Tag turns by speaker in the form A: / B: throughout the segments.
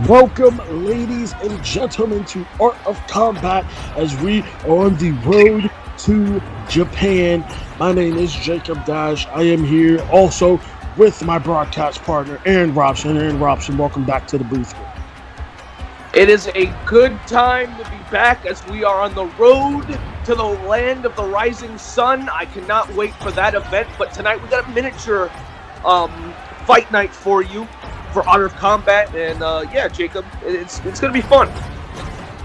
A: Welcome, ladies and gentlemen, to Art of Combat as we are on the road to Japan. My name is Jacob Dash. I am here also with my broadcast partner, Aaron Robson. Aaron Robson, welcome back to the booth.
B: It is a good time to be back as we are on the road to the land of the rising sun. I cannot wait for that event, but tonight we got a miniature fight night for you for Art of Combat, and yeah, Jacob, it's going to be fun.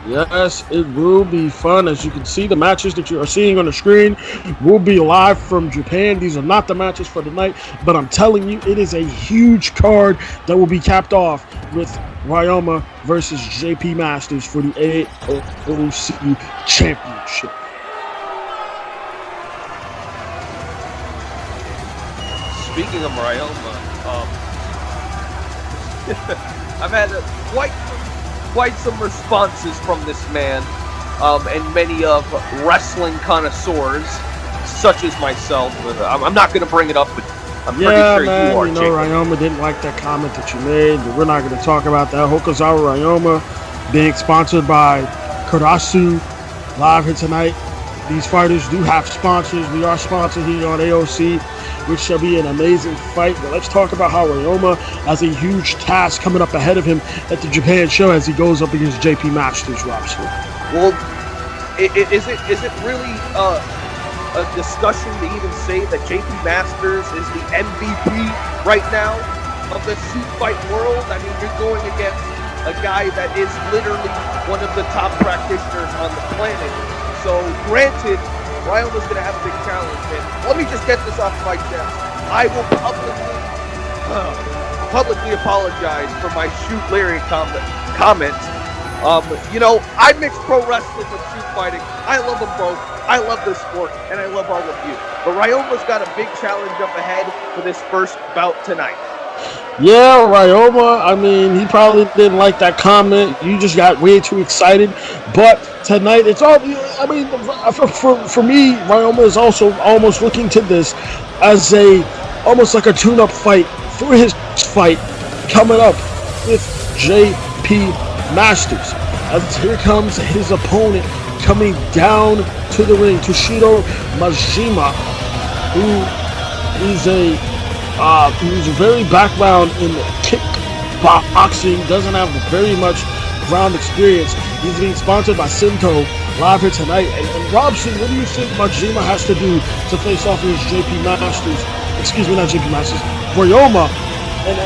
A: Yes, it will be fun. As you can see, the matches that you are seeing on the screen will be live from Japan. These are not the matches for tonight, but I'm telling you, it is a huge card that will be capped off with Ryoma versus JP Masters for the AOC Championship.
B: Speaking of Ryoma, I've had quite some responses from this man, and many of wrestling connoisseurs, such as myself. I'm not going to bring it up, but I'm pretty sure
A: man,
B: you are, Jacob.
A: Ryoma didn't like that comment that you made, but we're not going to talk about that. Hokuzawa Ryoma being sponsored by Kurasu live here tonight. These fighters do have sponsors. We are sponsored here on AOC, which shall be an amazing fight. But let's talk about how Ryoma has a huge task coming up ahead of him at the Japan show as he goes up against JP Masters, Robson.
B: Well, is it really a discussion to even say that JP Masters is the MVP right now of the shoot fight world? I mean, you're going against a guy that is literally one of the top practitioners on the planet. So, granted, Ryoma's going to have a big challenge. And let me just get this off my chest. I will publicly apologize for my shoot lyric comments. I mix pro wrestling with shoot fighting. I love them both. I love this sport, and I love all of you. But Ryoma's got a big challenge up ahead for this first bout tonight.
A: Yeah, Ryoma, I mean, he probably didn't like that comment. You just got way too excited. But tonight, it's all, I mean, for me, Ryoma is also almost looking to this as almost like a tune-up fight for his fight coming up with JP Masters. As here comes his opponent coming down to the ring, Toshiro Majima, who is who's very background in kickboxing, doesn't have very much ground experience. He's being sponsored by Sinto live here tonight. And Robson, what do you think Majima has to do to face off against JP Masters? Excuse me, not JP Masters, Ryoma, and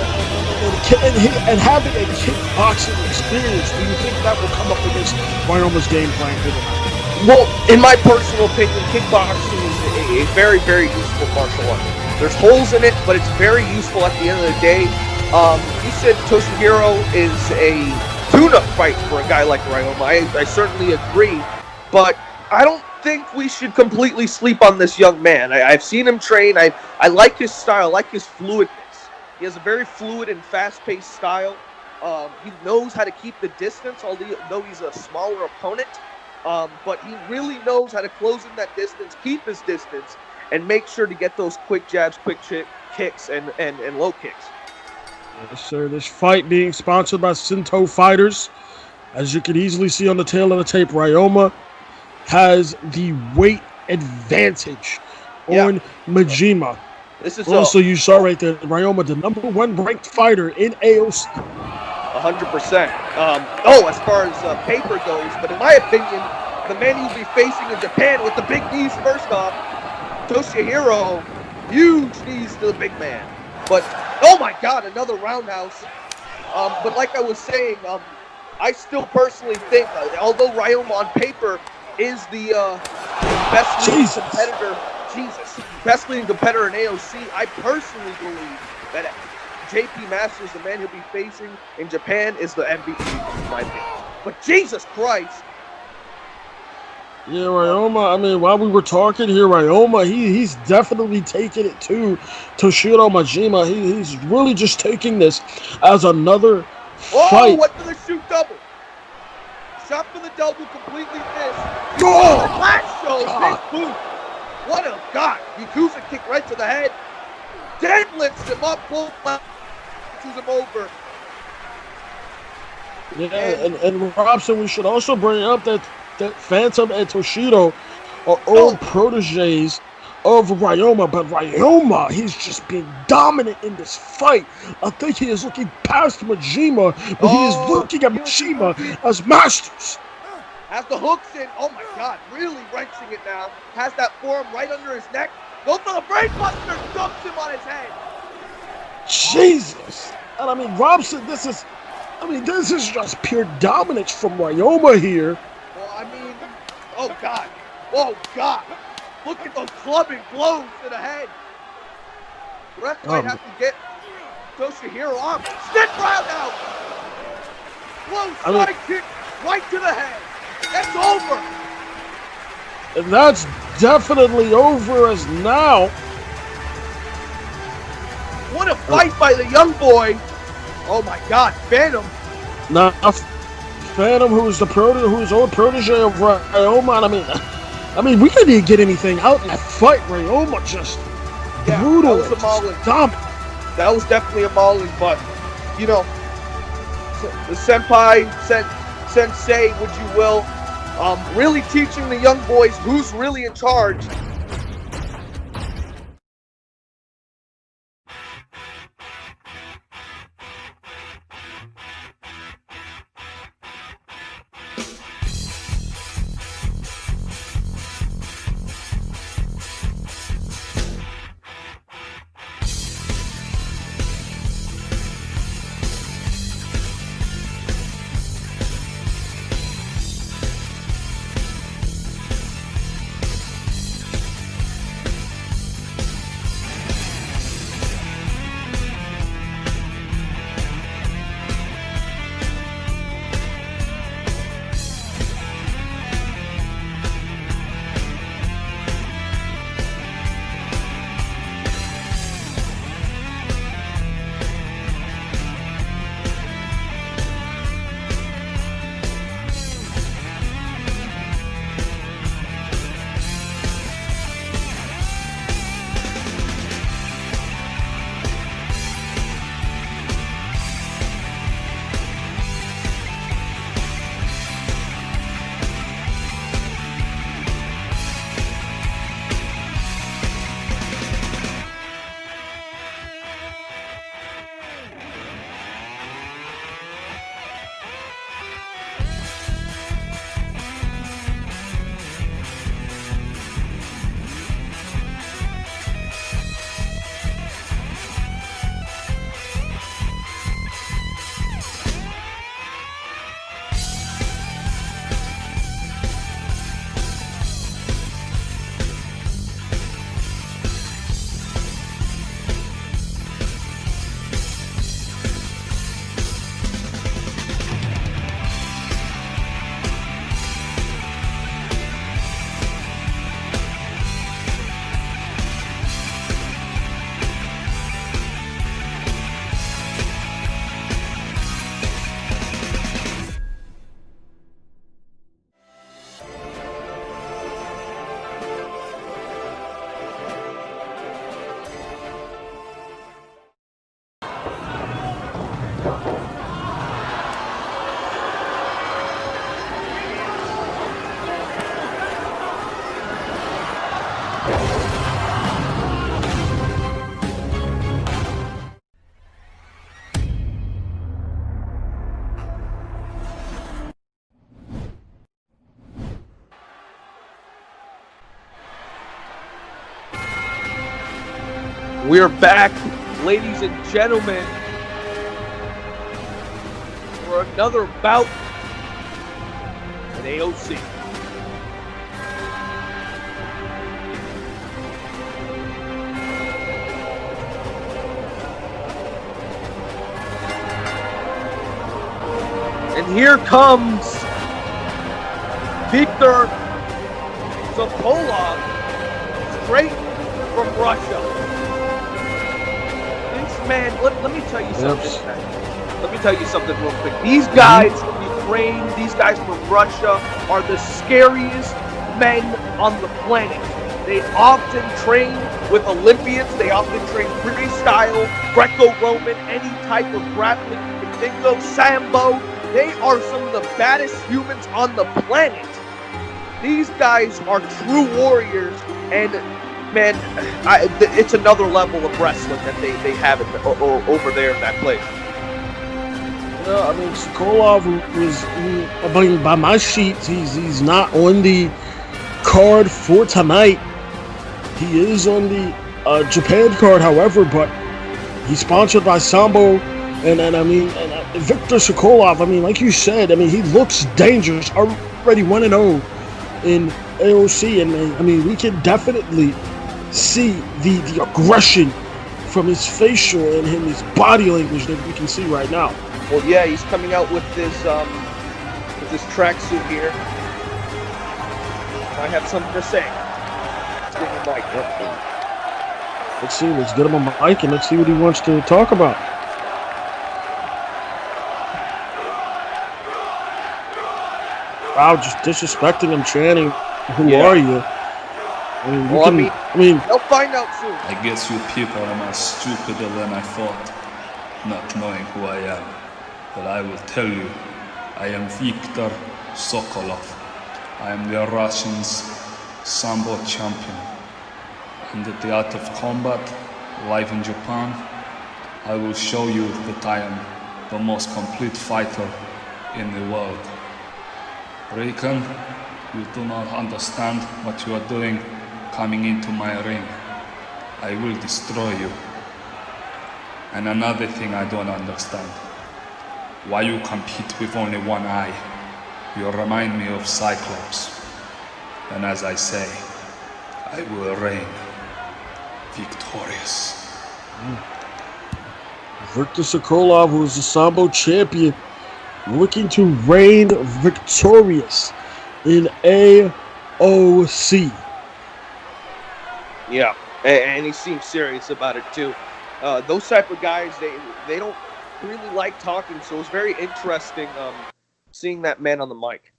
A: having a kickboxing experience? Do you think that will come up against Ryoma's game plan here tonight?
B: Well, in my personal opinion, kickboxing is a very, very useful martial art. There's holes in it, but it's very useful at the end of the day. You said Toshihiro is a tune-up fight for a guy like Ryoma. I certainly agree, but I don't think we should completely sleep on this young man. I've seen him train. I like his style. I like his fluidness. He has a very fluid and fast-paced style. He knows how to keep the distance, although he's a smaller opponent. But he really knows how to close in that distance, keep his distance, and make sure to get those quick jabs, quick kicks, and low kicks.
A: Yes, sir. This fight being sponsored by Sinto Fighters. As you can easily see on the tail of the tape, Ryoma has the weight advantage on Majima.
B: This is
A: also, you saw right there, Ryoma, the number one ranked fighter in AOC.
B: 100%. As far as paper goes, but in my opinion, the man you'll be facing in Japan with the big knees first off, Toshihiro, huge knees to the big man. But, oh my God, another roundhouse. But like I was saying, I still personally think, although Ryoma on paper is the best leading competitor, best leading competitor in AOC, I personally believe that JP Masters, the man he'll be facing in Japan, is the MVP, in my opinion. But Jesus Christ.
A: Yeah, Ryoma, I mean, while we were talking here, Ryoma, he's definitely taking it to Toshiro Majima. He's really just taking this as another fight.
B: What for the shoot double? Shot for the double, completely missed. Last show, big boot. What a God. Yakuza kick right to the head. Deadlifts him up, both him over.
A: Yeah,
B: And
A: and Robson, we should also bring up that Phantom and Toshido are
B: oh,
A: old proteges of Ryoma, but Ryoma, he's just being dominant in this fight. I think he is looking past Majima, but he is
B: oh,
A: looking at
B: he was just
A: Majima
B: looking.
A: as masters.
B: Has the hooks in. Oh my God, really wrenching it now. Has that forearm right under his neck. Go for the brainbuster. Dumps him on his head.
A: Jesus. And I mean, Robson, this is just pure dominance from Ryoma here.
B: Well, I mean, oh God. Oh God. Look at those clubbing blows to the head. The ref might have to get Toshihiro off. Stick round out. Low side kick right to the head. That's over.
A: And that's definitely over as now.
B: What a fight by the young boy. Oh my God, Phantom.
A: Now, Phantom, who's old protege of Ryoma. I mean, we couldn't get anything out in that fight. Ryoma just brutal.
B: That was a mauling.
A: Dominant.
B: That was definitely a mauling, but you know, the senpai, sensei, what you will, really teaching the young boys who's really in charge. We're back, ladies and gentlemen, for another bout at AOC. And here comes Viktor Sokolov, straight from Russia. Man, let me tell you something. Let me tell you something real quick. These guys from Ukraine, these guys from Russia are the scariest men on the planet. They often train with Olympians. They often train freestyle, Greco-Roman, any type of grappling you can think of, Sambo. They are some of the baddest humans on the planet. These guys are true warriors, and man, it's another level of wrestling that they have over there in that place.
A: Yeah, I mean, Sokolov is, by my sheets, he's not on the card for tonight. He is on the Japan card, however, but he's sponsored by Sambo, and Victor Sokolov. I mean, like you said, I mean, he looks dangerous. Already 1-0 in AOC, and I mean, we can definitely see the aggression from his facial and his body language that we can see right now.
B: Well, yeah, he's coming out with this tracksuit here. I have something to say. Let's give him a mic.
A: Let's get him on the mic and let's see what he wants to talk about. Wow, just disrespecting him, chanting, "Who are you?" I mean,
B: they'll find out soon.
C: I guess you people are more stupider than I thought, not knowing who I am. But I will tell you, I am Victor Sokolov. I am the Russians' Sambo champion. And at the Art of Combat, live in Japan, I will show you that I am the most complete fighter in the world. Rican, you do not understand what you are doing coming into my ring. I will destroy you. And another thing I don't understand. Why you compete with only one eye? You remind me of Cyclops. And as I say, I will reign victorious.
A: Victor Sokolov, who is the Sambo champion, looking to reign victorious in AOC.
B: Yeah, and he seems serious about it too. Those type of guys, they don't really like talking, so it's very interesting seeing that man on the mic.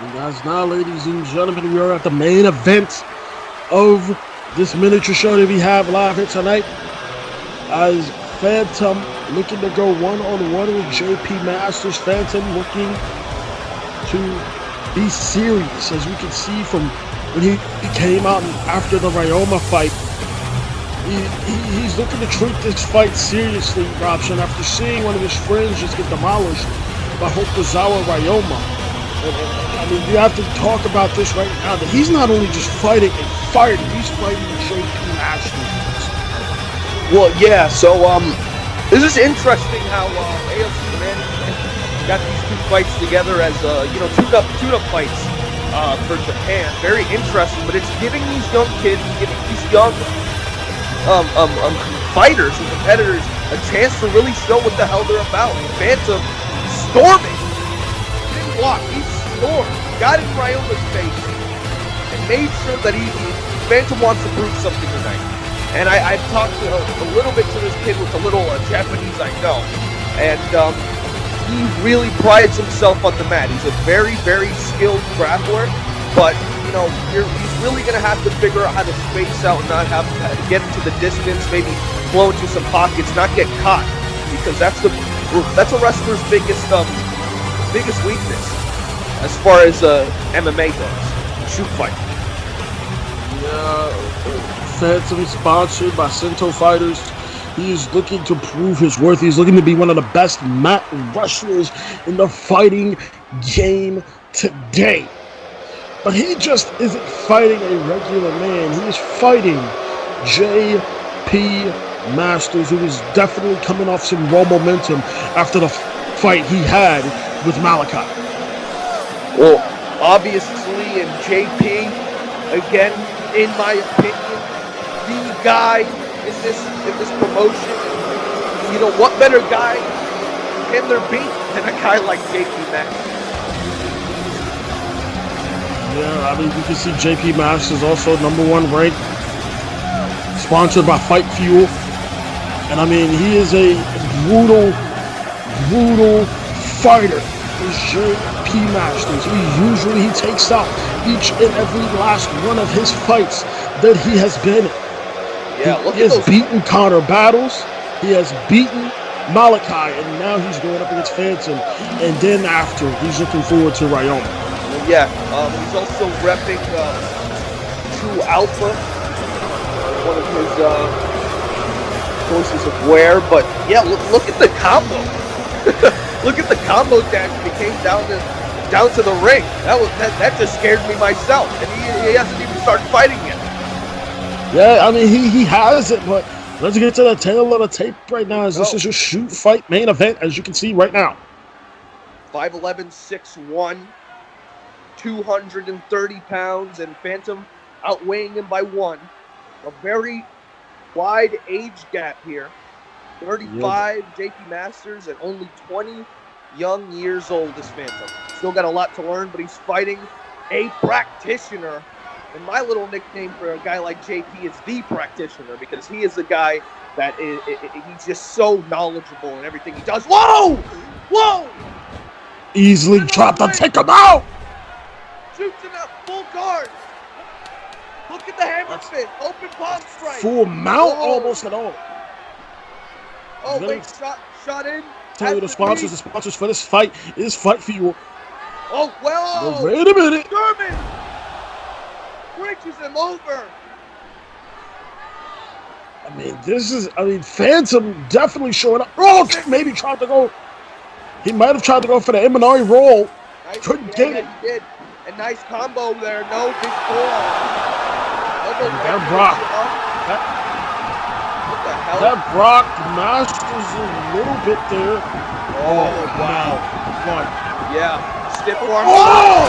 A: And guys, now, ladies and gentlemen, we are at the main event of this miniature show that we have live here tonight. As Phantom looking to go one-on-one with JP Masters. Phantom looking to be serious, as we can see from when he came out after the Ryoma fight. He's looking to treat this fight seriously, Robson, after seeing one of his friends just get demolished by Hokuzawa Ryoma. I mean, we have to talk about this right now, that he's not only just fighting and fighting, he's fighting JP Masters.
B: Well, yeah, so this is interesting how AOC management got these two fights together as tune-up fights for Japan. Very interesting, but it's giving these young kids, giving these young fighters and competitors a chance to really show what the hell they're about. Phantom storming, didn't block, he stormed, got in Ryoma's face, and made sure that Phantom wants to prove something tonight. And I've talked a little bit to this kid with a little Japanese I know, and he really prides himself on the mat. He's a very, very skilled grappler, but he's really going to have to figure out how to space out and not have to get into the distance, maybe flow into some pockets, not get caught, because that's a wrestler's biggest weakness as far as MMA goes, shoot fight.
A: Yeah. Phantom, sponsored by Sento Fighters. He is looking to prove his worth. He's looking to be one of the best mat wrestlers in the fighting game today. But he just isn't fighting a regular man. He is fighting JP Masters, who is definitely coming off some raw momentum after the fight he had with Malachi.
B: Well, obviously, in JP, again, in my opinion, the guy in this promotion. You know, what better guy can there be than a guy like JP Masters?
A: Yeah, I mean, you can see JP Masters also #1 ranked, sponsored by Fight Fuel. And I mean, he is a brutal fighter. Is JP Masters. He takes out each and every last one of his fights that he has been in.
B: Yeah,
A: he has beaten Connor Battles. He has beaten Malachi, and now he's going up against Phantom. And then after, he's looking forward to Ryoma.
B: Yeah, he's also repping True Alpha, one of his choices of wear. But yeah, look at the combo. Look at the combo dash when he came down to the ring. That just scared me myself, and he hasn't even started fighting yet.
A: Yeah, I mean he has it, but let's get to the tail of the tape right now. As this is your shoot fight main event, as you can see right now.
B: 5'11", 6'1", 230 pounds, and Phantom outweighing him by 1. A very wide age gap here. 35, JP Masters, and only 20 young years old is Phantom. Still got a lot to learn, but he's fighting a practitioner. And my little nickname for a guy like JP is the practitioner, because he is the guy that he's just so knowledgeable in everything he does. Whoa! Whoa!
A: Easily tried to take him out!
B: Shoots him out, full guard. Look at the hammer fist, open palm strike.
A: Full mount almost at all.
B: Oh, wait, shot in.
A: Tell you the sponsors for this fight is Fight Fuel.
B: Oh, well.
A: No, wait a minute.
B: German bridges him over.
A: I mean, Phantom definitely showing up. Oh, maybe tried to go. He might have tried to go for the Imanari roll.
B: Nice,
A: couldn't get it.
B: He did. A nice combo there. No big forearm.
A: That Brock.
B: What the hell?
A: That Brock Masters a little bit there.
B: Oh, wow.
A: What?
B: Yeah. Stiff arm.
A: Oh!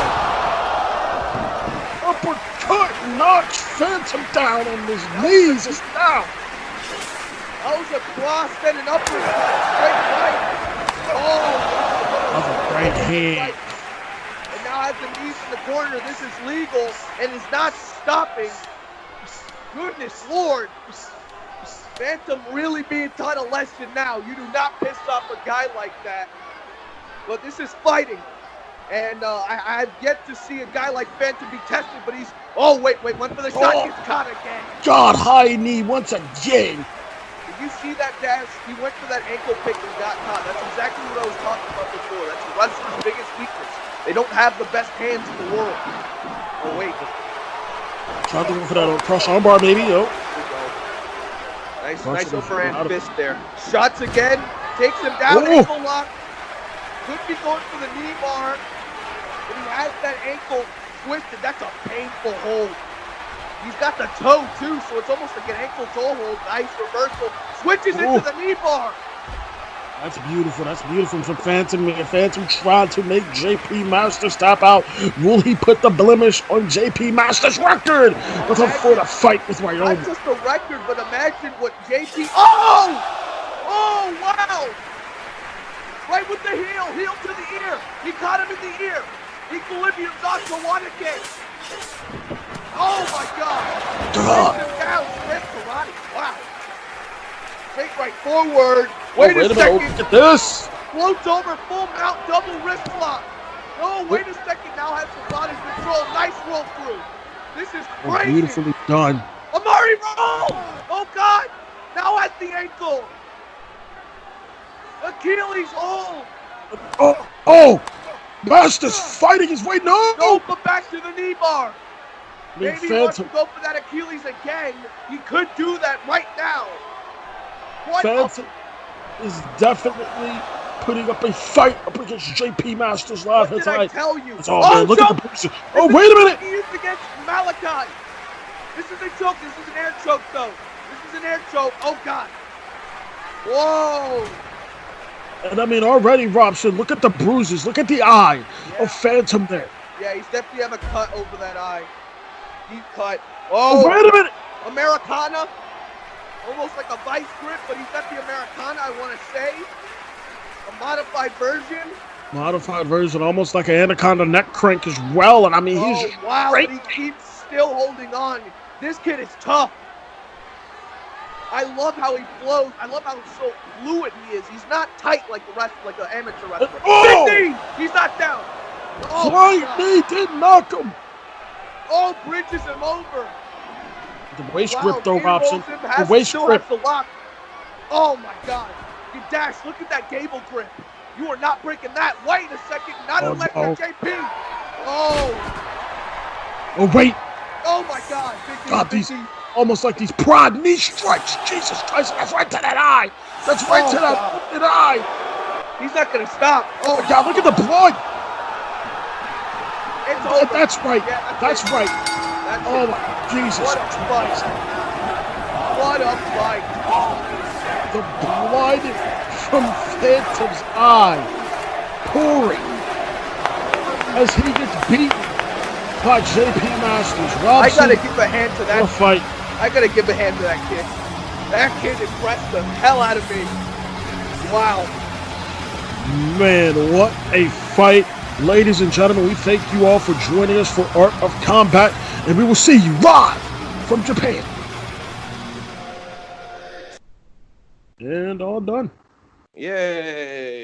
A: Uppercut knocks Phantom down on his knees. It's down.
B: That was a cross, then an upper straight right. Oh!
A: That's a great hand.
B: And now has the knees in the corner. This is legal and is not stopping. Goodness Lord. Phantom really being taught a lesson now. You do not piss off a guy like that. But this is fighting. And I've yet to see a guy like Phantom be tested, but he's... Oh, wait, went for the shot. Gets caught again.
A: God, high knee once again.
B: Did you see that dash? He went for that ankle pick and got caught. That's exactly what I was talking about before. That's the wrestler's biggest weakness. They don't have the best hands in the world. Oh, wait.
A: Tried to go for that cross armbar, maybe. Oh.
B: Nice overhand fist there. Shots again. Takes him down. Ankle lock. Could be going for the knee bar. But he has that ankle twisted. That's a painful hold. He's got the toe, too, so it's almost like an ankle toe hold. Nice reversal. Switches into the knee bar.
A: That's beautiful. That's beautiful from Phantom. Phantom tried to make JP Masters tap out. Will he put the blemish on JP Masters' record for the fight with Ryoma?
B: Not just a record, but imagine what JP... Oh! Oh, wow! Right with the heel. Heel to the ear. He caught him in the ear. Equilibrium Zasawana kick. Oh, my God. Takes him down. Straight karate. Wow. Straight right forward. Wait a second.
A: Look at this.
B: Floats over, full mount, double wrist lock. No, wait a second. Now has some body control. Nice roll through. This is crazy.
A: Beautifully done.
B: Amari roll. Oh, God. Now at the ankle. Achilles hold.
A: Oh. Masters fighting his way. No,
B: but back to the knee bar. Maybe he wants to go for that Achilles again. He could do that right now.
A: Phantom is definitely putting up a fight up against JP Masters live.
B: What did I tell you?
A: That's all, man. Look at the bruises. Oh, wait a minute.
B: He used against Malachi. This is a choke. This is an air choke, though. This is an air choke. Oh, God. Whoa.
A: And I mean, already, Robson, look at the bruises. Look at the eye of Phantom there.
B: Yeah, he's definitely have a cut over that eye. deep cut.
A: Oh, wait a minute.
B: Americana. Almost like a vice grip, but he's got the Americana, I want to say. A modified version.
A: Modified version, almost like an Anaconda neck crank as well. And I mean, he's
B: wow,
A: great.
B: but he keeps still holding on. This kid is tough. I love how he flows. I love how so fluid he is. He's not tight like the rest, like an amateur wrestler.
A: Oh!
B: Big knee! He's not down. Oh,
A: Flying knee didn't knock him.
B: Oh, bridges him over.
A: The waist grip, though, Robson. The waist
B: still
A: grip.
B: has the lock. Oh, my God. You dash. Look at that gable grip. You are not breaking that. Wait a second. Not unless you're JP. Oh.
A: Oh, wait.
B: Oh, my God.
A: God, these almost like these prod knee strikes. Jesus Christ. That's right to that eye. That's right to that eye.
B: He's not going to stop.
A: Oh, my God. Look at the blood.
B: It's over.
A: That's right.
B: Yeah,
A: that's right. Oh, my Jesus.
B: What a fight. What a fight.
A: The blood from Phantom's eye pouring as he gets beaten by JP Masters. Robson,
B: I gotta give a hand to that
A: fight.
B: I gotta give a hand to that kid. That kid impressed the hell out of me. Wow.
A: Man, what a fight. Ladies and gentlemen, we thank you all for joining us for Art of Combat, and we will see you live from Japan. And all done.
B: Yay.